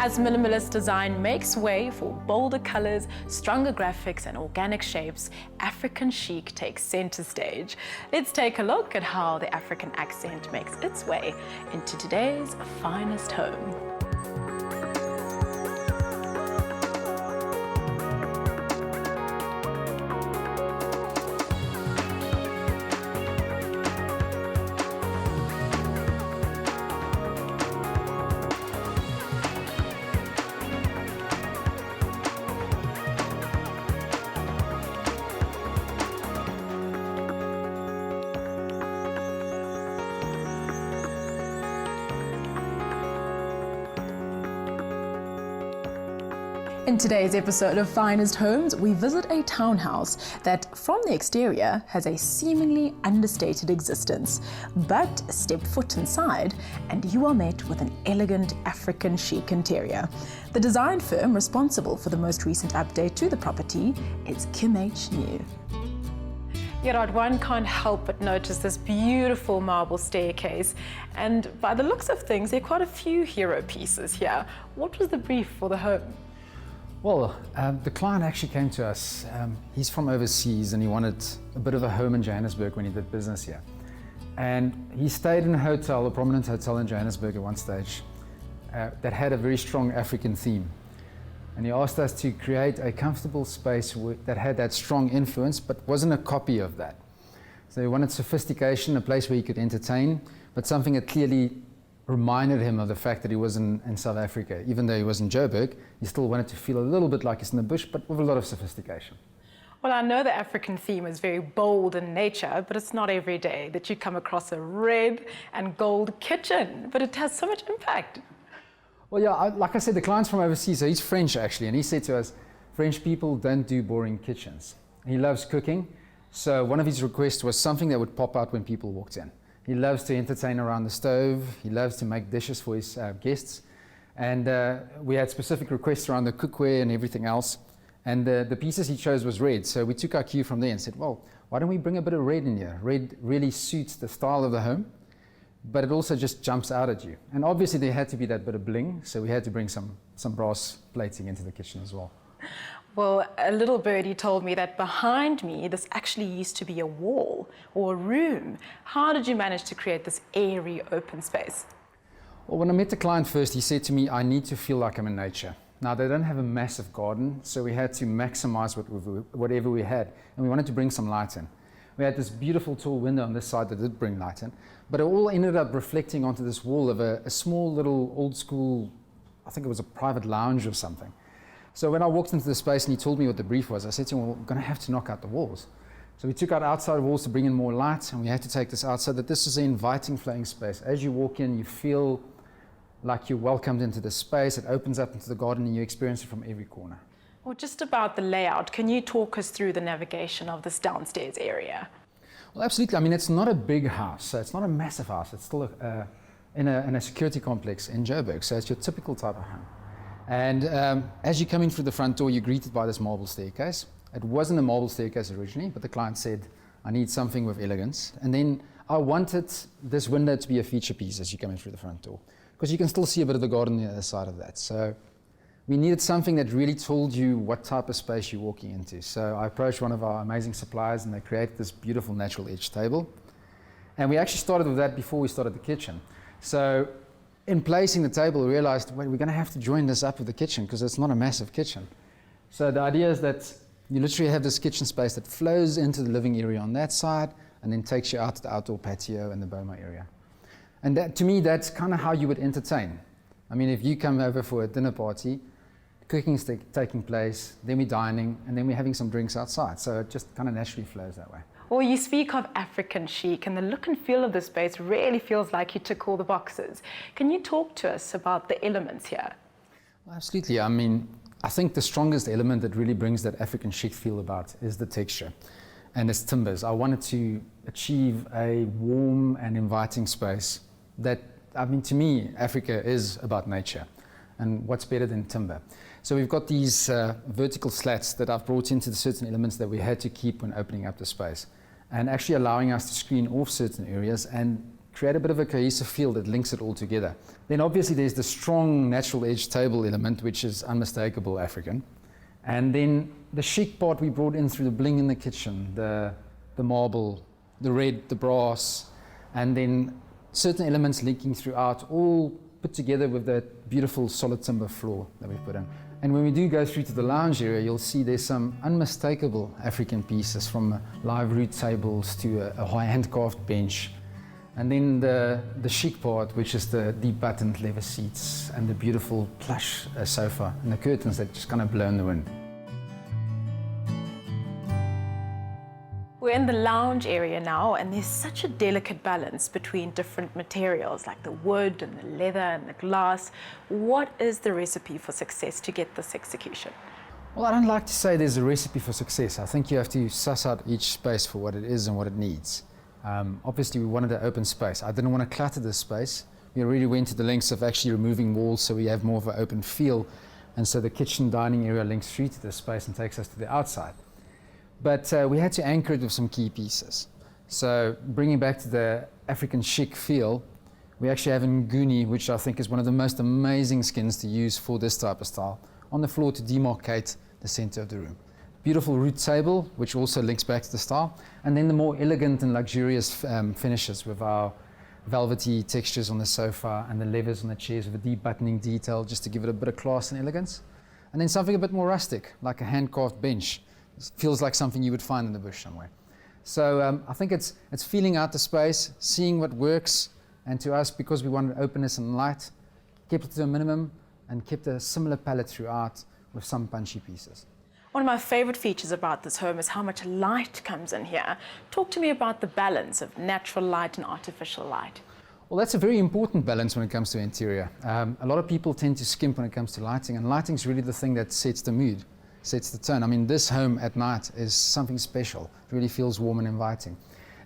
As minimalist design makes way for bolder colors, stronger graphics and organic shapes, African chic takes center stage. Let's take a look at how the African accent makes its way into today's finest home. In today's episode of Finest Homes, we visit a townhouse that, from the exterior, has a seemingly understated existence. But step foot inside, and you are met with an elegant African chic interior. The design firm responsible for the most recent update to the property is Kim H. New. Gerard, one can't help but notice this beautiful marble staircase, and by the looks of things, there are quite a few hero pieces here. What was the brief for the home? Well, the client actually came to us. He's from overseas and he wanted a bit of a home in Johannesburg when he did business here. And he stayed in a hotel, a prominent hotel in Johannesburg at one stage, that had a very strong African theme. And he asked us to create a comfortable space that had that strong influence, but wasn't a copy of that. So he wanted sophistication, a place where he could entertain, but something that clearly reminded him of the fact that he was in South Africa. Even though he was in Joburg, he still wanted to feel a little bit like he's in the bush, but with a lot of sophistication. Well, I know the African theme is very bold in nature, but it's not every day that you come across a red and gold kitchen, but it has so much impact. Well, yeah, like I said, the client's from overseas, so he's French actually, and he said to us, French people don't do boring kitchens. He loves cooking, so one of his requests was something that would pop out when people walked in. He loves to entertain around the stove. He loves to make dishes for his guests. And we had specific requests around the cookware and everything else. And the pieces he chose was red. So we took our cue from there and said, well, why don't we bring a bit of red in here? Red really suits the style of the home, but it also just jumps out at you. And obviously there had to be that bit of bling. So we had to bring some brass plating into the kitchen as well. Well, a little birdie told me that behind me, this actually used to be a wall or a room. How did you manage to create this airy open space? Well, when I met the client first, he said to me, I need to feel like I'm in nature. Now, they don't have a massive garden, so we had to maximize whatever we had, and we wanted to bring some light in. We had this beautiful tall window on this side that did bring light in, but it all ended up reflecting onto this wall of a small little old school, I think it was a private lounge or something. So when I walked into the space and he told me what the brief was, I said to him, well, we're going to have to knock out the walls. So we took out outside walls to bring in more light, and we had to take this out so that this is an inviting flowing space. As you walk in, you feel like you're welcomed into the space. It opens up into the garden and you experience it from every corner. Well, just about the layout, can you talk us through the navigation of this downstairs area? Well, absolutely. I mean, it's not a big house, so it's not a massive house. It's still in a security complex in Joburg, so it's your typical type of home. And as you come in through the front door, you're greeted by this marble staircase. It wasn't a marble staircase originally, but the client said, I need something with elegance. And then I wanted this window to be a feature piece as you come in through the front door, because you can still see a bit of the garden on the other side of that. So we needed something that really told you what type of space you're walking into. So I approached one of our amazing suppliers, and they created this beautiful natural edge table. And we actually started with that before we started the kitchen. So in placing the table, we realized, wait, we're going to have to join this up with the kitchen because it's not a massive kitchen. So the idea is that you literally have this kitchen space that flows into the living area on that side and then takes you out to the outdoor patio and the boma area. And that, to me, that's kind of how you would entertain. I mean, if you come over for a dinner party, cooking's taking place, then we're dining, and then we're having some drinks outside. So it just kind of naturally flows that way. Well, you speak of African chic, and the look and feel of the space really feels like you tick all the boxes. Can you talk to us about the elements here? Well, absolutely. I mean, I think the strongest element that really brings that African chic feel about is the texture, and it's timbers. I wanted to achieve a warm and inviting space that, I mean, to me, Africa is about nature, and what's better than timber? So we've got these vertical slats that I've brought into the certain elements that we had to keep when opening up the space, and actually allowing us to screen off certain areas and create a bit of a cohesive feel that links it all together. Then obviously there's the strong natural edge table element, which is unmistakable African. And then the chic part we brought in through the bling in the kitchen, the marble, the red, the brass, and then certain elements linking throughout, all put together with that beautiful solid timber floor that we put in. And when we do go through to the lounge area, you'll see there's some unmistakable African pieces, from live root tables to a hand-carved bench. And then the chic part, which is the deep buttoned leather seats and the beautiful plush sofa and the curtains that just kind of blow in the wind. We're in the lounge area now, and there's such a delicate balance between different materials like the wood and the leather and the glass. What is the recipe for success to get this execution? Well, I don't like to say there's a recipe for success. I think you have to suss out each space for what it is and what it needs. Obviously, we wanted an open space. I didn't want to clutter this space. We really went to the lengths of actually removing walls so we have more of an open feel. And so the kitchen dining area links through to this space and takes us to the outside. But we had to anchor it with some key pieces. So bringing back to the African chic feel, we actually have nguni, which I think is one of the most amazing skins to use for this type of style, on the floor to demarcate the center of the room. Beautiful root table, which also links back to the style, and then the more elegant and luxurious finishes with our velvety textures on the sofa and the levers on the chairs with a deep buttoning detail, just to give it a bit of class and elegance. And then something a bit more rustic, like a hand-carved bench. It feels like something you would find in the bush somewhere. So I think it's feeling out the space, seeing what works, and to us, because we wanted openness and light, kept it to a minimum and kept a similar palette throughout with some punchy pieces. One of my favorite features about this home is how much light comes in here. Talk to me about the balance of natural light and artificial light. Well, that's a very important balance when it comes to interior. A lot of people tend to skimp when it comes to lighting, and lighting is really the thing that sets the mood, sets the tone. I mean, this home at night is something special. It really feels warm and inviting.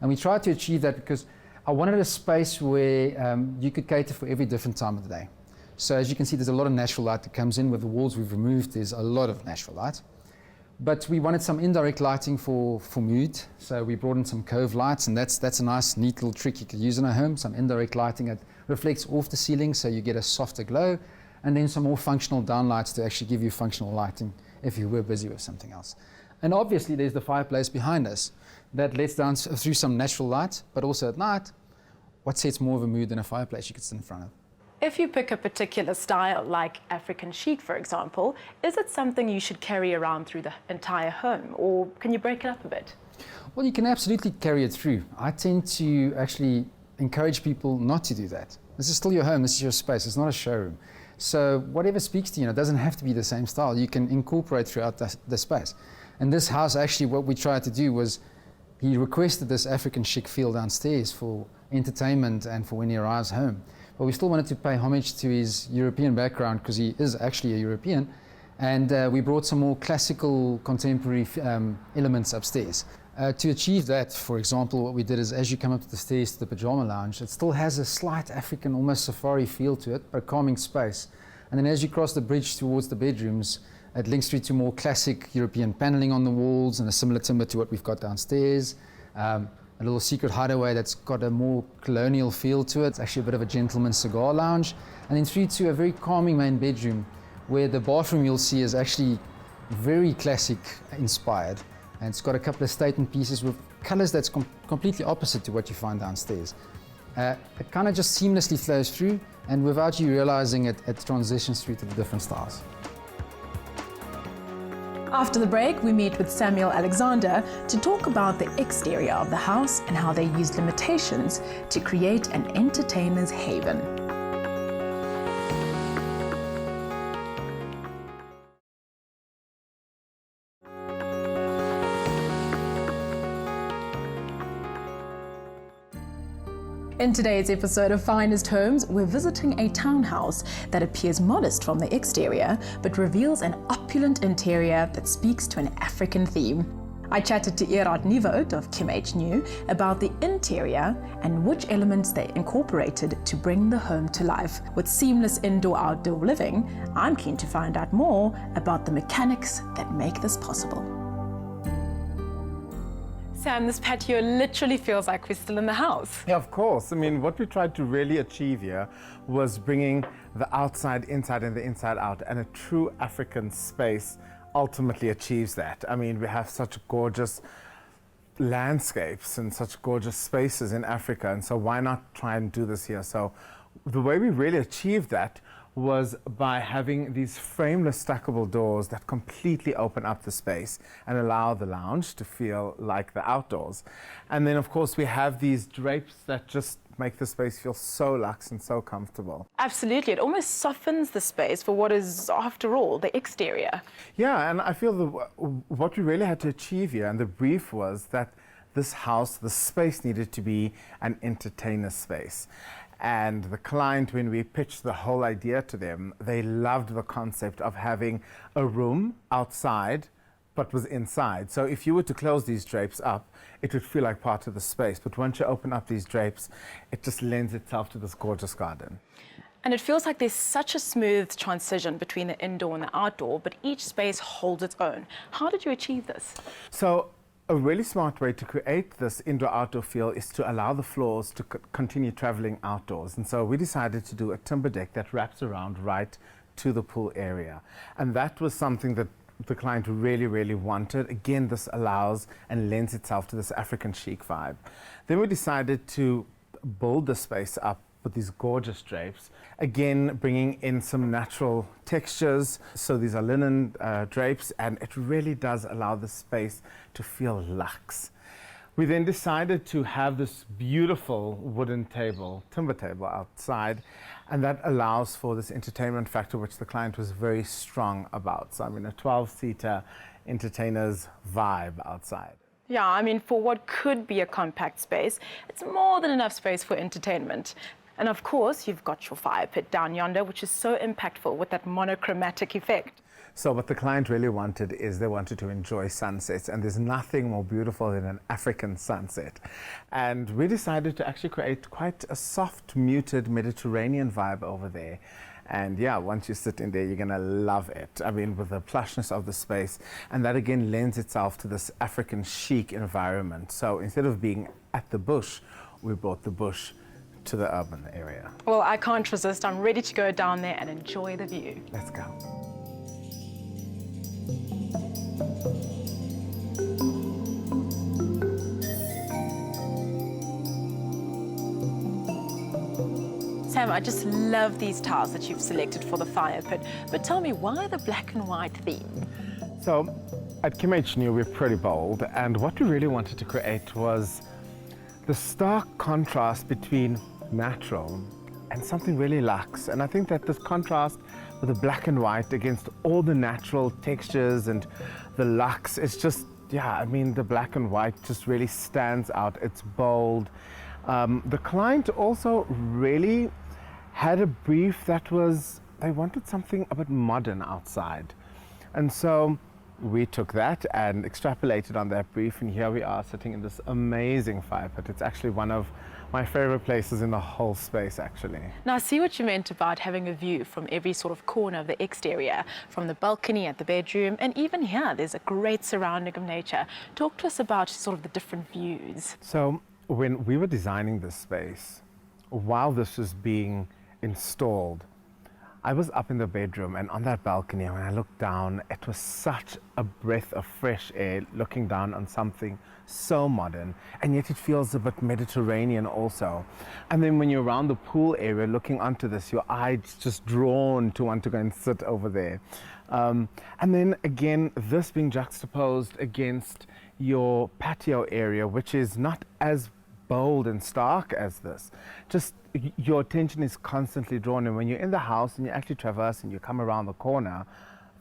And we tried to achieve that because I wanted a space where you could cater for every different time of the day. So as you can see, there's a lot of natural light that comes in. With the walls we've removed, there's a lot of natural light. But we wanted some indirect lighting for mood. So we brought in some cove lights, and that's a nice, neat little trick you could use in a home. Some indirect lighting that reflects off the ceiling so you get a softer glow. And then some more functional downlights to actually give you functional lighting if you were busy with something else. And obviously there's the fireplace behind us that lets down through some natural light, but also at night, what sets more of a mood than a fireplace you could sit in front of? If you pick a particular style, like African chic, for example, is it something you should carry around through the entire home, or can you break it up a bit? Well, you can absolutely carry it through. I tend to actually encourage people not to do that. This is still your home, this is your space, it's not a showroom. So whatever speaks to you, it doesn't have to be the same style. You can incorporate throughout the space. And this house, actually, what we tried to do was, he requested this African chic feel downstairs for entertainment and for when he arrives home. But we still wanted to pay homage to his European background, because he is actually a European. And we brought some more classical, contemporary elements upstairs. To achieve that, for example, what we did is, as you come up the stairs to the pajama lounge, it still has a slight African, almost safari feel to it, but a calming space. And then as you cross the bridge towards the bedrooms, it links through to more classic European paneling on the walls and a similar timber to what we've got downstairs. A little secret hideaway that's got a more colonial feel to it. It's actually a bit of a gentleman's cigar lounge. And then through to a very calming main bedroom, where the bathroom you'll see is actually very classic inspired. And it's got a couple of statement pieces with colors that's completely opposite to what you find downstairs. It kind of just seamlessly flows through, and without you realizing it, it transitions through to the different styles. After the break, we meet with Samuel Alexander to talk about the exterior of the house and how they used limitations to create an entertainer's haven. In today's episode of Finest Homes, we're visiting a townhouse that appears modest from the exterior, but reveals an opulent interior that speaks to an African theme. I chatted to Gerard Nieuwoud of Kim H. New about the interior and which elements they incorporated to bring the home to life. With seamless indoor-outdoor living, I'm keen to find out more about the mechanics that make this possible. Sam, this patio literally feels like we're still in the house. Yeah, of course. I mean, what we tried to really achieve here was bringing the outside inside and the inside out, and a true African space ultimately achieves that. I mean, we have such gorgeous landscapes and such gorgeous spaces in Africa, and so why not try and do this here? So the way we really achieved that was by having these frameless stackable doors that completely open up the space and allow the lounge to feel like the outdoors. And then of course we have these drapes that just make the space feel so luxe and so comfortable. Absolutely, it almost softens the space for what is, after all, the exterior. Yeah, and I feel what we really had to achieve here, and the brief was that this house, the space needed to be an entertainer space. And the client, when we pitched the whole idea to them, they loved the concept of having a room outside but was inside. So if you were to close these drapes up, it would feel like part of the space. But once you open up these drapes, it just lends itself to this gorgeous garden. And it feels like there's such a smooth transition between the indoor and the outdoor, but each space holds its own. How did you achieve this? So a really smart way to create this indoor-outdoor feel is to allow the floors to continue traveling outdoors. And so we decided to do a timber deck that wraps around right to the pool area. And that was something that the client really, really wanted. Again, this allows and lends itself to this African chic vibe. Then we decided to build the space up with these gorgeous drapes, again bringing in some natural textures. So these are linen drapes, and it really does allow the space to feel luxe. We then decided to have this beautiful wooden table, timber table outside, and that allows for this entertainment factor which the client was very strong about. So I mean, a 12-seater entertainer's vibe outside. Yeah, I mean, for what could be a compact space, it's more than enough space for entertainment. And of course, you've got your fire pit down yonder, which is so impactful with that monochromatic effect. So what the client really wanted is they wanted to enjoy sunsets, and there's nothing more beautiful than an African sunset. And we decided to actually create quite a soft, muted Mediterranean vibe over there. And yeah, once you sit in there, you're gonna love it. I mean, with the plushness of the space, and that again lends itself to this African chic environment. So instead of being at the bush, we brought the bush to the urban area. Well, I can't resist. I'm ready to go down there and enjoy the view. Let's go. Sam, I just love these tiles that you've selected for the fire pit, but tell me, why the black and white theme? So at Kim H New, we're pretty bold, and what we really wanted to create was the stark contrast between natural and something really luxe. And I think that this contrast with the black and white against all the natural textures and the luxe, it's just, yeah, I mean, the black and white just really stands out. It's bold. The client also really had a brief that was, they wanted something a bit modern outside. And so we took that and extrapolated on that brief, and here we are sitting in this amazing fire pit. It's actually one of my favorite places in the whole space, actually. Now, I see what you meant about having a view from every sort of corner of the exterior, from the balcony at the bedroom, and even here, there's a great surrounding of nature. Talk to us about sort of the different views. So when we were designing this space, while this was being installed, I was up in the bedroom, and on that balcony, when I looked down, it was such a breath of fresh air looking down on something so modern, and yet it feels a bit Mediterranean also. And then when you're around the pool area looking onto this, your eye's just drawn to want to go and sit over there. And then again, this being juxtaposed against your patio area, which is not as bold and stark as this. Just your attention is constantly drawn, and when you're in the house and you actually traverse and you come around the corner,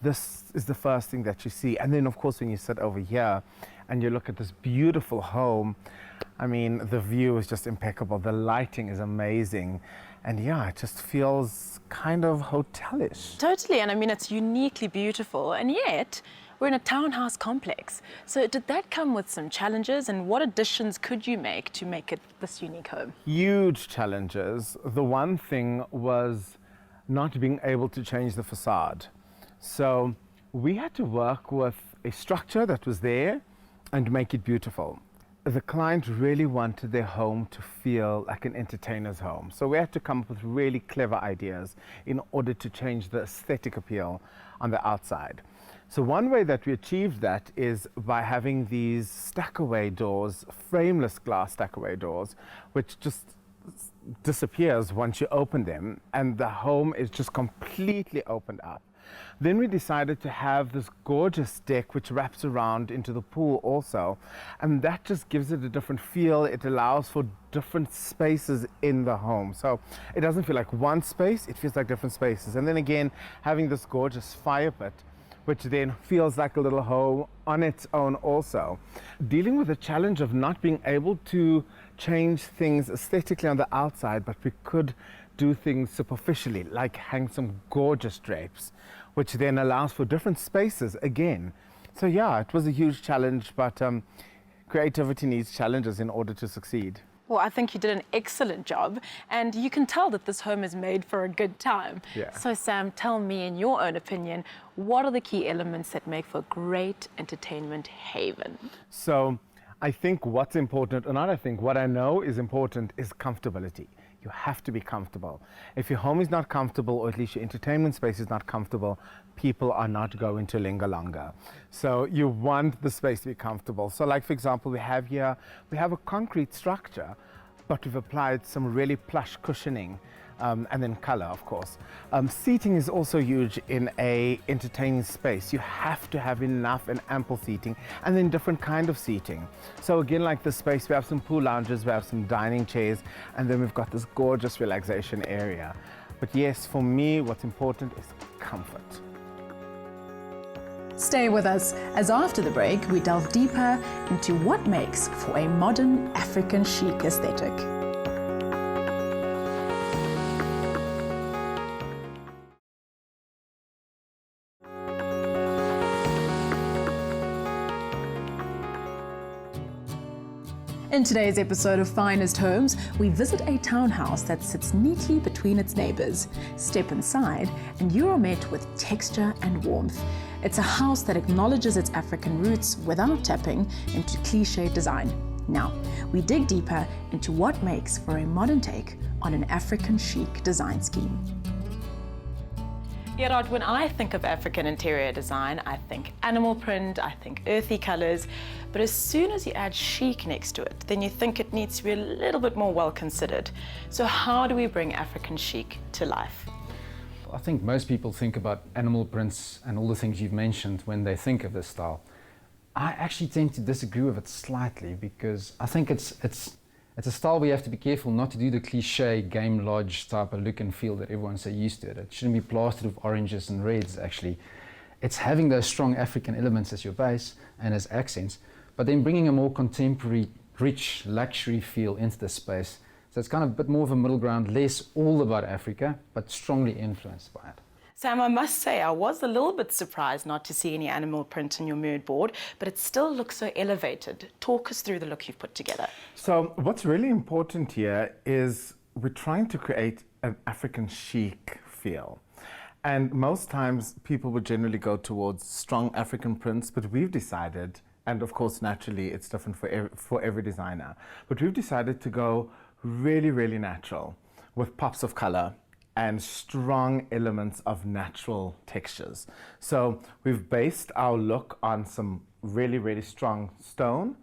this is the first thing that you see. And then of course when you sit over here and you look at this beautiful home, I mean, the view is just impeccable, the lighting is amazing, and yeah, it just feels kind of hotelish. Totally, and I mean, it's uniquely beautiful, and yet we're in a townhouse complex. So did that come with some challenges, and what additions could you make to make it this unique home? Huge challenges. The one thing was not being able to change the facade. So we had to work with a structure that was there and make it beautiful. the client really wanted their home to feel like an entertainer's home. So we had to come up with really clever ideas in order to change the aesthetic appeal on the outside. So one way that we achieved that is by having these stack-away doors, frameless glass stack-away doors, which just disappears once you open them, and the home is just completely opened up. Then we decided to have this gorgeous deck which wraps around into the pool also, and that just gives it a different feel. It allows for different spaces in the home, so it doesn't feel like one space, it feels like different spaces. And then again, having this gorgeous fire pit, which then feels like a little home on its own also. Dealing with the challenge of not being able to change things aesthetically on the outside, but we could do things superficially, like hang some gorgeous drapes, which then allows for different spaces again. So yeah, it was a huge challenge, but creativity needs challenges in order to succeed. Well, I think you did an excellent job, and you can tell that this home is made for a good time. Yeah. So Sam, tell me, in your own opinion, what are the key elements that make for a great entertainment haven? So I think what's important, and I think what I know is important, is comfortability. You have to be comfortable. If your home is not comfortable, or at least your entertainment space is not comfortable, people are not going to linger longer. So you want the space to be comfortable. So like, for example, we have a concrete structure, but we've applied some really plush cushioning, and then color, of course. Seating is also huge in a entertaining space. You have to have enough and ample seating, and then different kind of seating. So again, like this space, we have some pool lounges, we have some dining chairs, and then we've got this gorgeous relaxation area. But yes, for me, what's important is comfort. Stay with us, as after the break, we delve deeper into what makes for a modern African chic aesthetic. In today's episode of Finest Homes, we visit a townhouse that sits neatly between its neighbors. Step inside and you are met with texture and warmth. It's a house that acknowledges its African roots without tapping into cliché design. Now, we dig deeper into what makes for a modern take on an African chic design scheme. Gerard, when I think of African interior design, I think animal print, I think earthy colors, but as soon as you add chic next to it, then you think it needs to be a little bit more well considered. So how do we bring African chic to life? I think most people think about animal prints and all the things you've mentioned when they think of this style. I actually tend to disagree with it slightly, because I think it's a style where you have to be careful not to do the cliche game lodge type of look and feel that everyone's so used to it. It shouldn't be plastered with oranges and reds, actually. It's having those strong African elements as your base and as accents, but then bringing a more contemporary, rich, luxury feel into the space. So it's kind of a bit more of a middle ground, less all about Africa, but strongly influenced by it. Sam, I must say, I was a little bit surprised not to see any animal print in your mood board, but it still looks so elevated. Talk us through the look you've put together. So what's really important here is we're trying to create an African chic feel. And most times people would generally go towards strong African prints, but we've decided, and of course naturally it's different for every designer, but we've decided to go really, really natural with pops of color and strong elements of natural textures. So we've based our look on some really, really strong stone.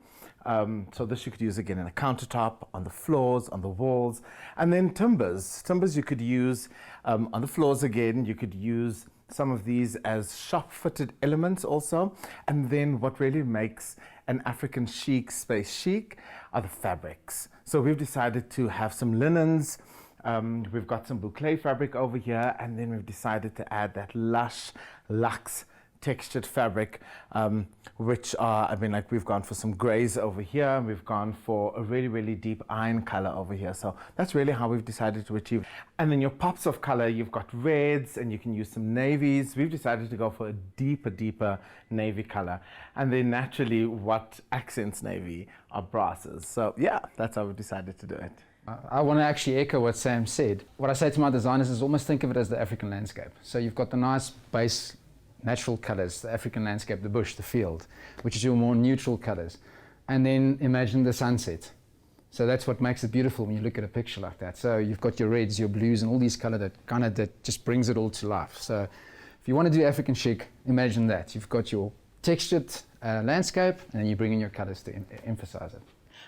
So this you could use again in a countertop, on the floors, on the walls, and then timbers. Timbers you could use on the floors again. You could use some of these as shop-fitted elements also. And then what really makes an African chic space chic are the fabrics. So we've decided to have some linens. We've got some boucle fabric over here, and then we've decided to add that lush, luxe textured fabric, which are, like we've gone for some grays over here, we've gone for a really, really deep iron color over here. So that's really how we've decided to achieve. And then your pops of color, you've got reds, and you can use some navies. We've decided to go for a deeper navy color. And then naturally, what accents navy are brasses. So yeah, that's how we've decided to do it. I want to actually echo what Sam said. What I say to my designers is almost think of it as the African landscape. So you've got the nice base natural colors, the African landscape, the bush, the field, which is your more neutral colors. and then imagine the sunset. So that's what makes it beautiful when you look at a picture like that. So you've got your reds, your blues, and all these color that just brings it all to life. So if you want to do African chic, imagine that. You've got your textured landscape, and then you bring in your colors to emphasize it.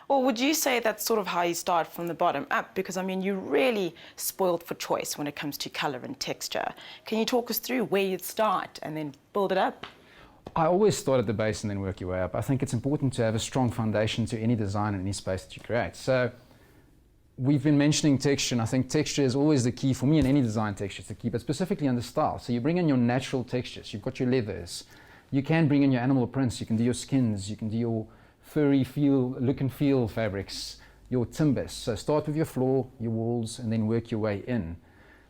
Well, would you say that's sort of how you start from the bottom up? Because, I mean, you're really spoiled for choice when it comes to color and texture. Can you talk us through where you'd start and then build it up? I always start at the base and then work your way up. I think it's important to have a strong foundation to any design and any space that you create. So we've been mentioning texture, and I think texture is always the key for me in any design. Texture is the key, but specifically on the style. So you bring in your natural textures. You've got your leathers. You can bring in your animal prints. You can do your skins. You can do your furry look and feel fabrics, your timbers. So start with your floor, your walls, and then work your way in.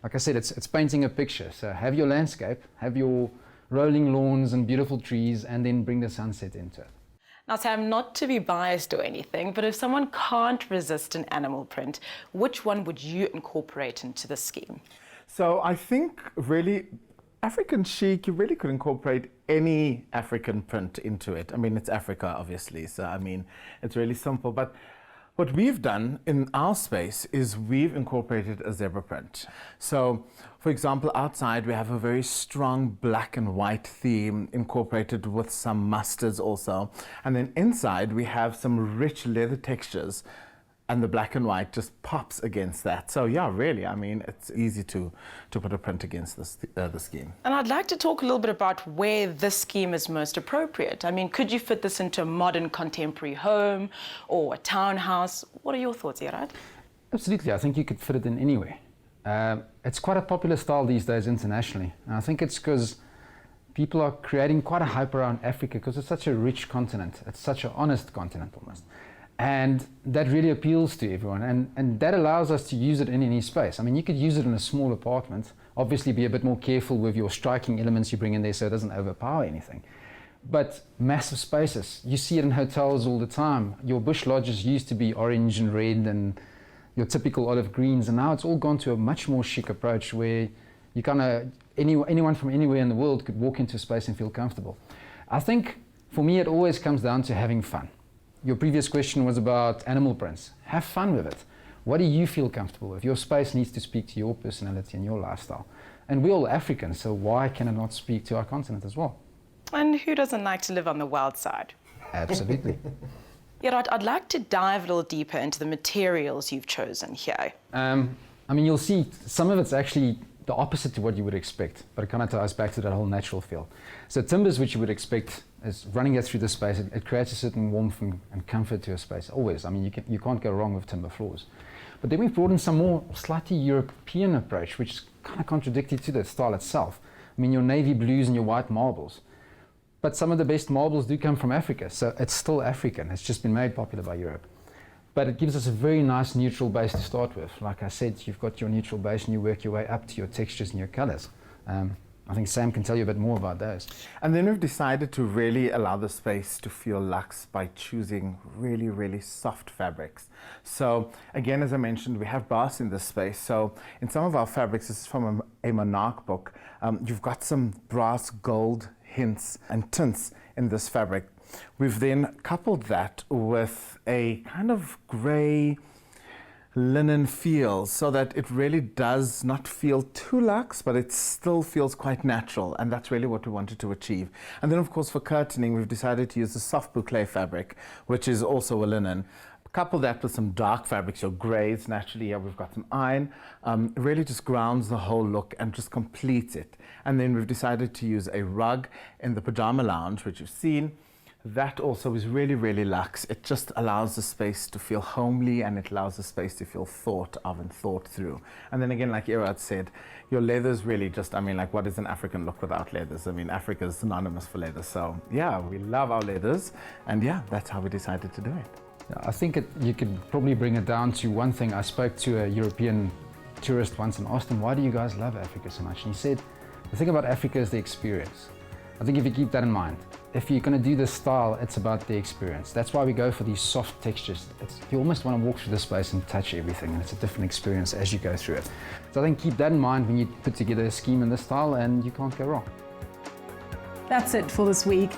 Like I said, it's painting a picture. So have your landscape, have your rolling lawns and beautiful trees, and then bring the sunset into it. Now, Sam, not to be biased or anything, but if someone can't resist an animal print, which one would you incorporate into the scheme? So I think really African chic, you really could incorporate any African print into it. I mean, it's Africa, obviously, so I mean, it's really simple. But what we've done in our space is we've incorporated a zebra print. So, for example, outside we have a very strong black and white theme incorporated with some mustards also. And then inside we have some rich leather textures, and the black and white just pops against that. So yeah, really, I mean, it's easy to put a print against the scheme. And I'd like to talk a little bit about where this scheme is most appropriate. I mean, could you fit this into a modern contemporary home or a townhouse? What are your thoughts, Gerard? Absolutely, I think you could fit it in anywhere. It's quite a popular style these days internationally. And I think it's because people are creating quite a hype around Africa because it's such a rich continent. It's such an honest continent almost. And that really appeals to everyone, and that allows us to use it in any space. I mean, you could use it in a small apartment, obviously be a bit more careful with your striking elements you bring in there so it doesn't overpower anything. But massive spaces, you see it in hotels all the time. Your bush lodges used to be orange and red and your typical olive greens, and now it's all gone to a much more chic approach where you kind of, anyone from anywhere in the world could walk into a space and feel comfortable. I think for me it always comes down to having fun. Your previous question was about animal prints. Have fun with it. What do you feel comfortable with? Your space needs to speak to your personality and your lifestyle. And we're all African, so why can it not speak to our continent as well? And who doesn't like to live on the wild side? Absolutely. Yeah, I'd like to dive a little deeper into the materials you've chosen here. I mean, you'll see some of it's actually the opposite to what you would expect, but it kind of ties back to that whole natural feel. So timbers, which you would expect, is running it through the space. It creates a certain warmth and comfort to a space, always. I mean, you can't go wrong with timber floors. But then we've brought in some more slightly European approach, which is kind of contradictory to the style itself. I mean, your navy blues and your white marbles. But some of the best marbles do come from Africa, so it's still African. It's just been made popular by Europe. But it gives us a very nice neutral base to start with. Like I said, you've got your neutral base and you work your way up to your textures and your colors. I think Sam can tell you a bit more about those. And then we've decided to really allow the space to feel luxe by choosing really, really soft fabrics. So again, as I mentioned, we have brass in this space. So in some of our fabrics, this is from a Monarch book, you've got some brass, gold hints and tints in this fabric. We've then coupled that with a kind of grey linen feel so that it really does not feel too luxe, but it still feels quite natural, and that's really what we wanted to achieve. And then of course for curtaining, we've decided to use the soft boucle fabric, which is also a linen. Couple that with some dark fabrics, your greys, naturally here we've got some iron. It really just grounds the whole look and just completes it. And then we've decided to use a rug in the pajama lounge, which you've seen. That also is really, really luxe. It just allows the space to feel homely, and it allows the space to feel thought of and thought through. And then again, like Gerard said, your leathers really just, I mean, like, what is an African look without leathers? I mean, Africa is synonymous for leather. So yeah, we love our leathers, and yeah, that's how we decided to do it. I think you could probably bring it down to one thing. I spoke to a European tourist once and asked him, why do you guys love Africa so much? And he said, the thing about Africa is the experience. I think if you keep that in mind, if you're going to do this style, it's about the experience. That's why we go for these soft textures. You almost want to walk through the space and touch everything, and it's a different experience as you go through it. So I think keep that in mind when you put together a scheme in this style, and you can't go wrong. That's it for this week.